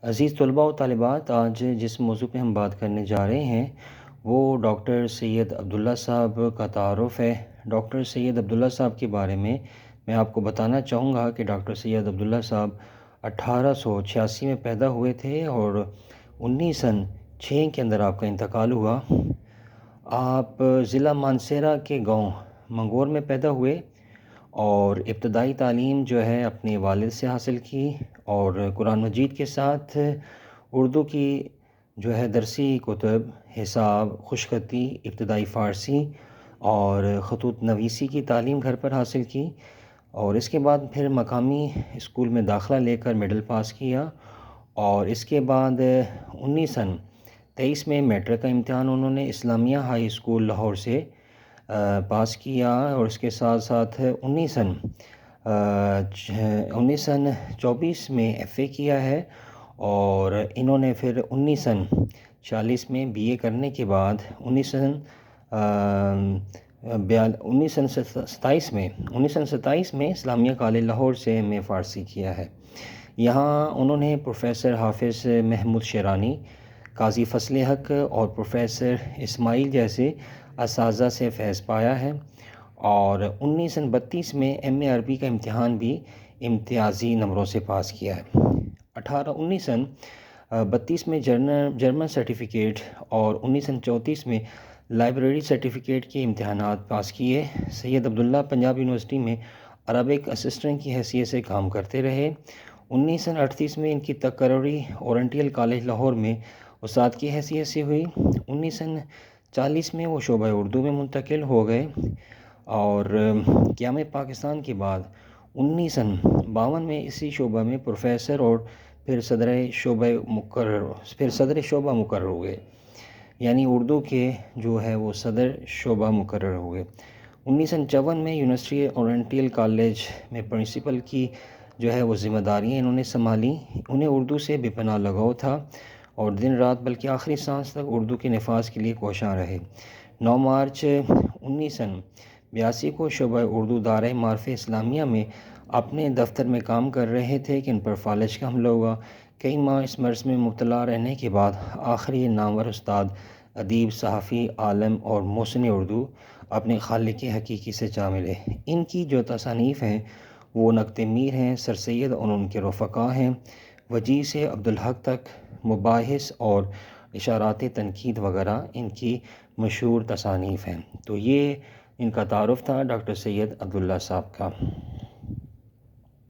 عزیز طلباء و طالبات، آج جس موضوع پہ ہم بات کرنے جا رہے ہیں وہ ڈاکٹر سید عبداللہ صاحب کا تعارف ہے۔ ڈاکٹر سید عبداللہ صاحب کے بارے میں آپ کو بتانا چاہوں گا کہ ڈاکٹر سید عبداللہ صاحب 1886 میں پیدا ہوئے تھے اور 1906 کے اندر آپ کا انتقال ہوا۔ آپ ضلع مانسہرہ کے گاؤں منگور میں پیدا ہوئے اور ابتدائی تعلیم جو ہے اپنے والد سے حاصل کی، اور قرآن مجید کے ساتھ اردو کی جو ہے درسی کتب، حساب، خوش خطی، ابتدائی فارسی اور خطوط نویسی کی تعلیم گھر پر حاصل کی، اور اس کے بعد پھر مقامی اسکول میں داخلہ لے کر مڈل پاس کیا، اور اس کے بعد 1923 میں میٹرک کا امتحان انہوں نے اسلامیہ ہائی اسکول لاہور سے پاس کیا، اور اس کے ساتھ ساتھ 1924 میں ایف اے کیا ہے، اور انہوں نے پھر 1940 میں بی اے کرنے کے بعد 1927 میں اسلامیہ کالج لاہور سے ایم اے فارسی کیا ہے۔ یہاں انہوں نے پروفیسر حافظ محمود شیرانی، قاضی فضل حق اور پروفیسر اسماعیل جیسے اساتذہ سے فیض پایا ہے، اور 1932 میں ایم اے عربی کا امتحان بھی امتیازی نمبروں سے پاس کیا ہے۔ 1932 میں جرمن سرٹیفکیٹ اور 1934 میں لائبریری سرٹیفکیٹ کے امتحانات پاس کیے۔ سید عبداللہ پنجاب یونیورسٹی میں عربک اسسٹنٹ کی حیثیت سے کام کرتے رہے۔ 1938 میں ان کی تقرری اورینٹل کالج لاہور میں استاد کی حیثیت سے ہوئی۔ 1940 میں وہ شعبہ اردو میں منتقل ہو گئے، اور قیام پاکستان کے بعد 1952 میں اسی شعبہ میں پروفیسر اور پھر صدر شعبہ مقرر ہوئے، یعنی اردو کے جو ہے وہ صدر شعبہ مقرر ہوئے۔ 1954 میں یونیورسٹی اورینٹل کالج میں پرنسپل کی جو ہے وہ ذمہ داریاں انہوں نے سنبھالی۔ انہیں اردو سے بے پناہ لگاؤ تھا، اور دن رات بلکہ آخری سانس تک اردو کے نفاذ کے لیے کوشاں رہے۔ 9 مارچ 1982 کو شعبہ اردو دارہ معارف اسلامیہ میں اپنے دفتر میں کام کر رہے تھے کہ ان پر فالج کا حملہ ہوا۔ کئی ماہ اس مرض میں مبتلا رہنے کے بعد آخری یہ نامور استاد، ادیب، صحافی، عالم اور محسن اردو اپنے خالق حقیقی سے جا ملے۔ ان کی جو تصانیف ہیں وہ نقط میر ہیں، سر سید اور ان کے رفقا ہیں، وجیز سے عبدالحق تک، مباحث اور اشارات تنقید وغیرہ ان کی مشہور تصانیف ہیں۔ تو یہ ان کا تعارف تھا ڈاکٹر سید عبداللہ صاحب کا۔